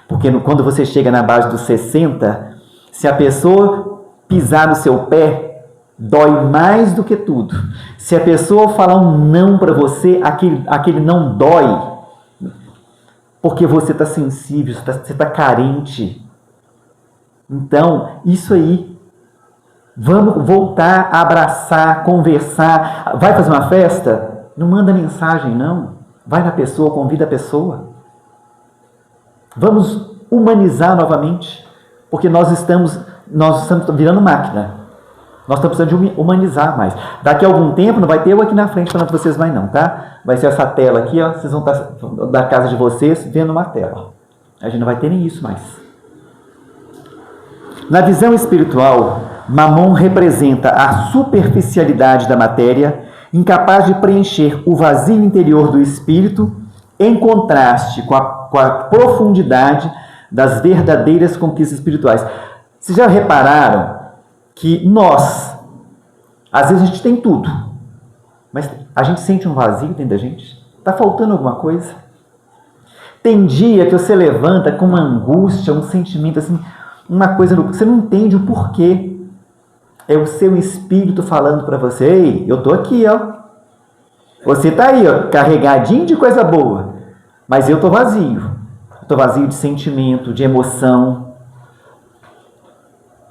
Porque quando você chega na base dos 60, se a pessoa pisar no seu pé, dói mais do que tudo. Se a pessoa falar um não para você, aquele não dói. Porque você está sensível, você está carente. Então, isso aí. Vamos voltar a abraçar, conversar. Vai fazer uma festa? Não manda mensagem, não. Vai na pessoa, convida a pessoa. Vamos humanizar novamente. Porque nós estamos virando máquina. Nós estamos precisando de humanizar mais. Daqui a algum tempo não vai ter eu aqui na frente falando para vocês mais não, tá? Vai ser essa tela aqui, ó, vocês vão estar da casa de vocês vendo uma tela. A gente não vai ter nem isso mais. Na visão espiritual, Mamon representa a superficialidade da matéria, incapaz de preencher o vazio interior do espírito, em contraste com a profundidade das verdadeiras conquistas espirituais. Vocês já repararam que nós, às vezes a gente tem tudo, mas a gente sente um vazio dentro da gente? Está faltando alguma coisa? Tem dia que você levanta com uma angústia, um sentimento assim, uma coisa, você não entende o porquê. É o seu espírito falando para você: ei, eu estou aqui, ó. Você está aí, ó, carregadinho de coisa boa, mas eu estou vazio. Estou vazio de sentimento, de emoção.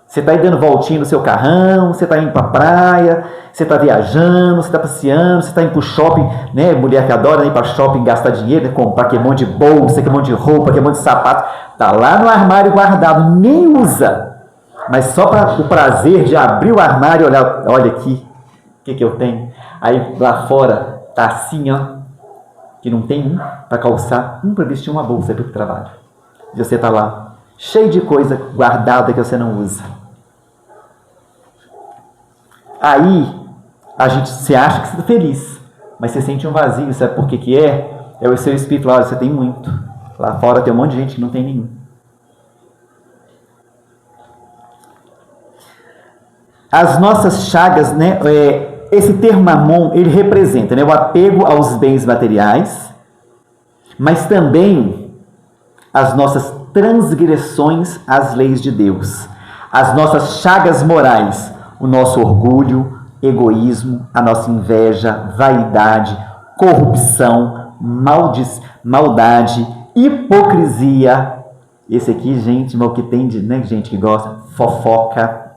Você está aí dando voltinha no seu carrão, você está indo para a praia, você está viajando, você está passeando, você está indo para o shopping, né? Mulher que adora ir para shopping, gastar dinheiro, né? Comprar aquele monte de bolsa, aquele monte de roupa, aquele monte de sapato. Está lá no armário guardado, nem usa. Mas só para o prazer de abrir o armário e olhar, olha aqui, o que eu tenho. Aí lá fora está assim, ó, que não tem um para calçar, um para vestir uma bolsa para o trabalho. E você está lá, cheio de coisa guardada que você não usa. Aí, você acha que você está feliz, mas você sente um vazio. Sabe por que que é? É o seu espírito lá, você tem muito. Lá fora tem um monte de gente que não tem nenhum. As nossas chagas, né? Esse termo mamon, ele representa, né, o apego aos bens materiais, mas também as nossas transgressões às leis de Deus, as nossas chagas morais, o nosso orgulho, egoísmo, a nossa inveja, vaidade, corrupção, maldade, hipocrisia. Esse aqui, gente, mas o que tem de, né, gente que gosta, fofoca,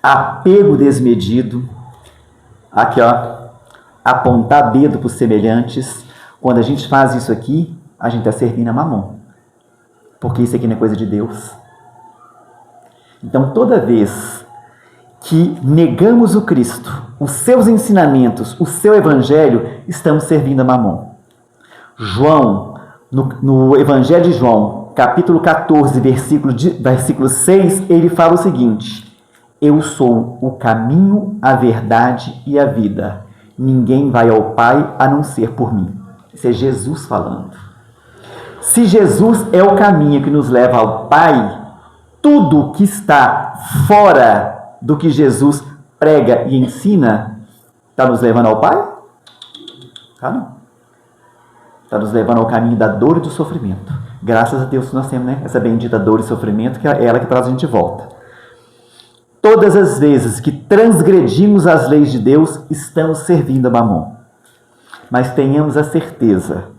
apego desmedido. Aqui, ó, apontar dedo para os semelhantes. Quando a gente faz isso aqui, a gente está servindo a mamon, porque isso aqui não é coisa de Deus. Então, toda vez que negamos o Cristo, os seus ensinamentos, o seu evangelho, estamos servindo a mamon. João, no Evangelho de João, capítulo 14, versículo 6, ele fala o seguinte: eu sou o caminho, a verdade e a vida. Ninguém vai ao Pai a não ser por mim. Isso é Jesus falando. Se Jesus é o caminho que nos leva ao Pai, tudo que está fora do que Jesus prega e ensina está nos levando ao Pai? Tá, não. Está nos levando ao caminho da dor e do sofrimento. Graças a Deus que nós temos, né, essa bendita dor e sofrimento, que é ela que traz a gente de volta. Todas as vezes que transgredimos as leis de Deus, estamos servindo a mamon. Mas tenhamos a certeza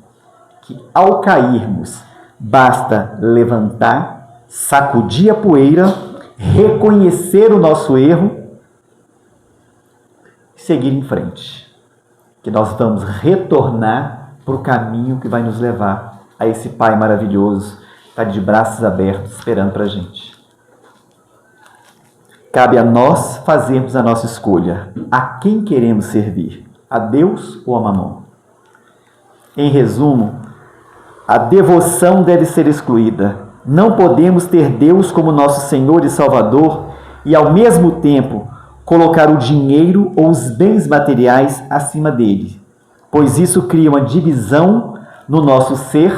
que ao cairmos, basta levantar, sacudir a poeira, reconhecer o nosso erro e seguir em frente. Que nós vamos retornar para o caminho que vai nos levar a esse Pai maravilhoso, que está de braços abertos esperando para a gente. Cabe a nós fazermos a nossa escolha. A quem queremos servir? A Deus ou a mamon? Em resumo, a devoção deve ser excluída. Não podemos ter Deus como nosso Senhor e Salvador e, ao mesmo tempo, colocar o dinheiro ou os bens materiais acima dele, pois isso cria uma divisão no nosso ser,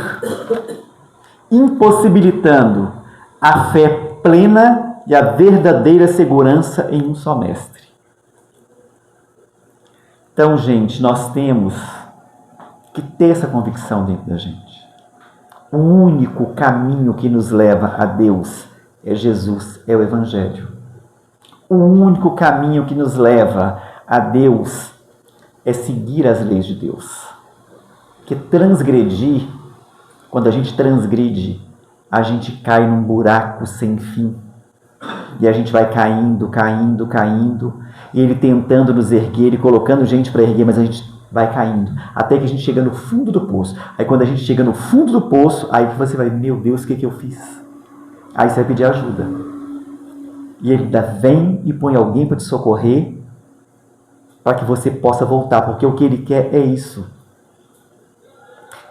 impossibilitando a fé plena e a verdadeira segurança em um só mestre. Então, gente, nós temos que ter essa convicção dentro da gente. O único caminho que nos leva a Deus é Jesus, é o Evangelho. O único caminho que nos leva a Deus é seguir as leis de Deus. Porque transgredir, quando a gente transgride, a gente cai num buraco sem fim. E a gente vai caindo, e Ele tentando nos erguer e colocando gente para erguer, mas a gente vai caindo, até que a gente chega no fundo do poço. Aí quando a gente chega no fundo do poço, aí que você vai, meu Deus, o que eu fiz? Aí você vai pedir ajuda. E ele ainda vem e põe alguém para te socorrer, para que você possa voltar, porque o que ele quer é isso.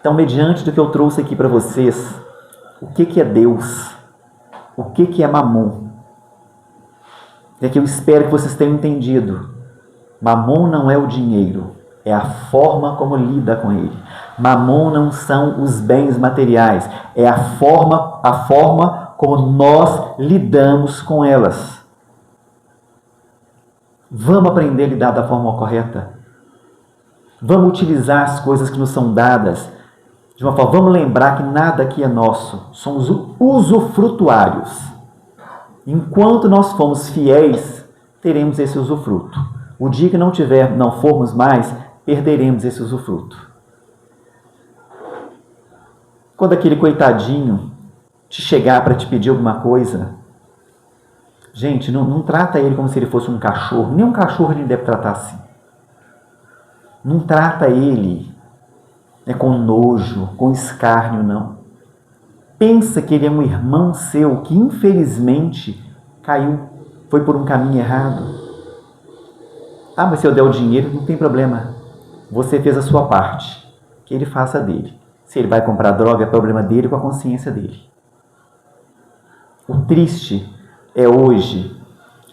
Então, mediante do que eu trouxe aqui para vocês, o que é Deus? O que é Mamon? É que eu espero que vocês tenham entendido. Mamon não é o dinheiro, é a forma como lida com ele. Mamon não são os bens materiais, é a forma como nós lidamos com elas. Vamos aprender a lidar da forma correta. Vamos utilizar as coisas que nos são dadas de uma forma. Vamos lembrar que nada aqui é nosso. Somos usufrutuários. Enquanto nós formos fiéis, teremos esse usufruto. O dia que não formos mais, perderemos esse usufruto. Quando aquele coitadinho te chegar para te pedir alguma coisa, gente, não trata ele como se ele fosse um cachorro. Nem um cachorro ele deve tratar assim. Não trata ele com nojo, com escárnio, não. Pensa que ele é um irmão seu que infelizmente caiu, foi por um caminho errado. Ah, mas se eu der o dinheiro, não tem problema. Você fez a sua parte. Que ele faça dele. Se ele vai comprar droga, é problema dele com a consciência dele. O triste é hoje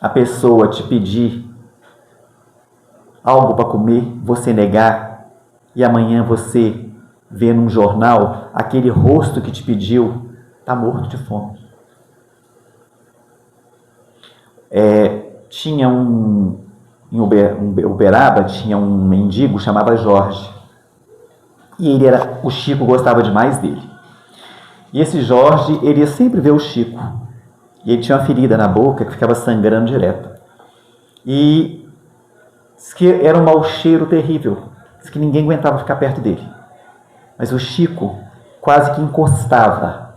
a pessoa te pedir algo para comer, você negar, e amanhã você vê num jornal aquele rosto que te pediu está morto de fome. Tinha em Uberaba, tinha um mendigo chamado Jorge. E o Chico gostava demais dele. E esse Jorge, ele ia sempre ver o Chico. E ele tinha uma ferida na boca que ficava sangrando direto. E diz que era um mau cheiro terrível. Diz que ninguém aguentava ficar perto dele. Mas o Chico quase que encostava.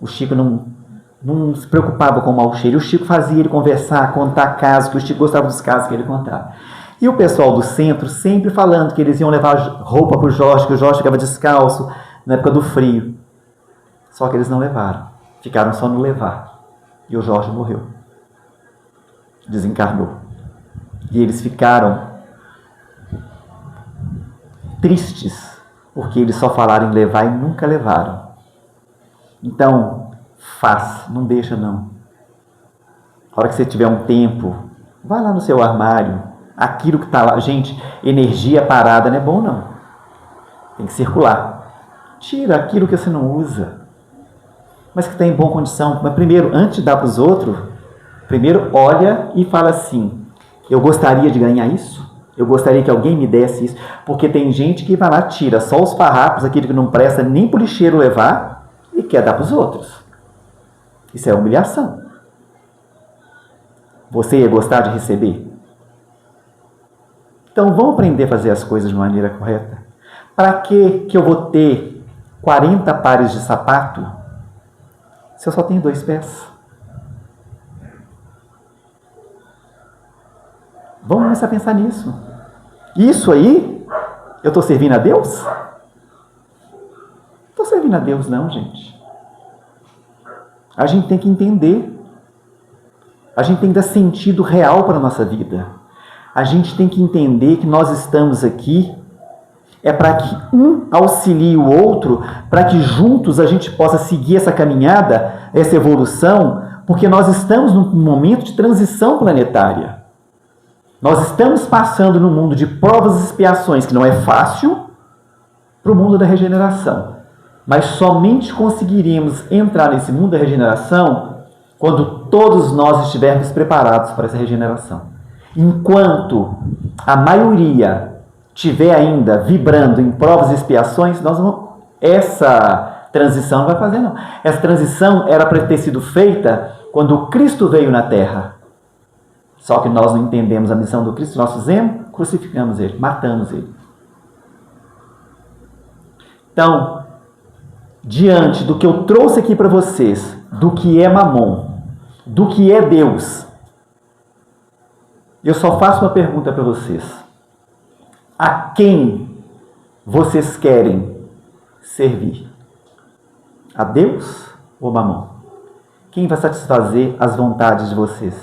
O Chico não se preocupava com o mau cheiro. O Chico fazia ele conversar, contar casos, que o Chico gostava dos casos que ele contava. E o pessoal do centro sempre falando que eles iam levar roupa para o Jorge, que o Jorge ficava descalço na época do frio. Só que eles não levaram. Ficaram só no levar. E o Jorge morreu. Desencarnou. E eles ficaram tristes, porque eles só falaram em levar e nunca levaram. Então, não deixa não. A hora que você tiver um tempo, vai lá no seu armário, aquilo que está lá. Gente, energia parada não é bom não. Tem que circular. Tira aquilo que você não usa, mas que está em boa condição. Mas primeiro, antes de dar para os outros, primeiro olha e fala assim: eu gostaria de ganhar isso? Eu gostaria que alguém me desse isso? Porque tem gente que vai lá, tira só os farrapos, aquilo que não presta nem para o lixeiro levar, e quer dar para os outros. Isso é humilhação. Você ia gostar de receber? Então vamos aprender a fazer as coisas de maneira correta. Para que eu vou ter 40 pares de sapato se eu só tenho 2 pés? Vamos começar a pensar nisso. Isso aí, eu estou servindo a Deus? Não estou servindo a Deus não, gente. A gente tem que entender. A gente tem que dar sentido real para a nossa vida. A gente tem que entender que nós estamos aqui para que um auxilie o outro, para que juntos a gente possa seguir essa caminhada, essa evolução, porque nós estamos num momento de transição planetária. Nós estamos passando no mundo de provas e expiações, que não é fácil, para o mundo da regeneração. Mas somente conseguiremos entrar nesse mundo da regeneração quando todos nós estivermos preparados para essa regeneração. Enquanto a maioria estiver ainda vibrando em provas e expiações, essa transição não vai fazer, não. Essa transição era para ter sido feita quando Cristo veio na Terra. Só que nós não entendemos a missão do Cristo, nós fizemos, crucificamos Ele, matamos Ele. Então, diante do que eu trouxe aqui para vocês, do que é Mamon, do que é Deus, eu só faço uma pergunta para vocês. A quem vocês querem servir? A Deus ou Mamon? Quem vai satisfazer as vontades de vocês?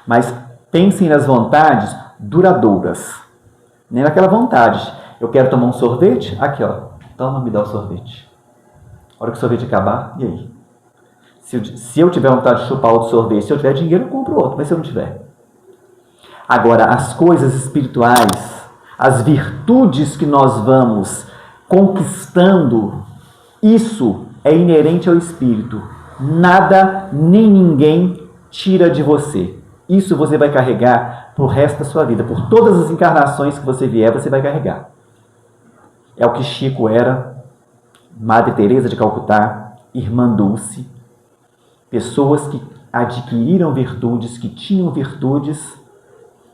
Mas pensem nas vontades duradouras. Nem naquela vontade. Eu quero tomar um sorvete? Aqui, ó. Toma, me dá o sorvete. A hora que o sorvete acabar, e aí? Se eu tiver vontade de chupar outro sorvete, se eu tiver dinheiro, eu compro outro. Mas se eu não tiver? Agora, as coisas espirituais, as virtudes que nós vamos conquistando, isso é inerente ao espírito. Nada nem ninguém tira de você. Isso você vai carregar pro resto da sua vida. Por todas as encarnações que você vier, você vai carregar. É o que Chico era, Madre Teresa de Calcutá, Irmã Dulce. Pessoas que adquiriram virtudes, que tinham virtudes,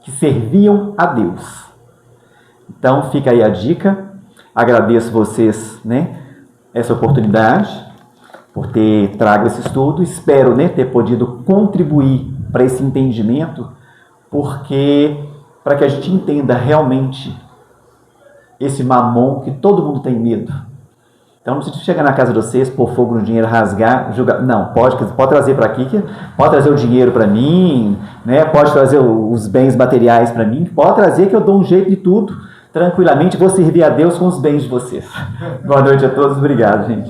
que serviam a Deus. Então fica aí a dica. Agradeço vocês, essa oportunidade, por ter trago esse estudo. Espero ter podido contribuir para esse entendimento, porque para que a gente entenda realmente esse mamon que todo mundo tem medo. Então não precisa chegar na casa de vocês, pôr fogo no dinheiro, rasgar, julgar. Não, pode trazer para aqui, pode trazer o dinheiro para mim, pode trazer os bens materiais para mim, pode trazer que eu dou um jeito de tudo, tranquilamente, vou servir a Deus com os bens de vocês. Boa noite a todos, obrigado, gente.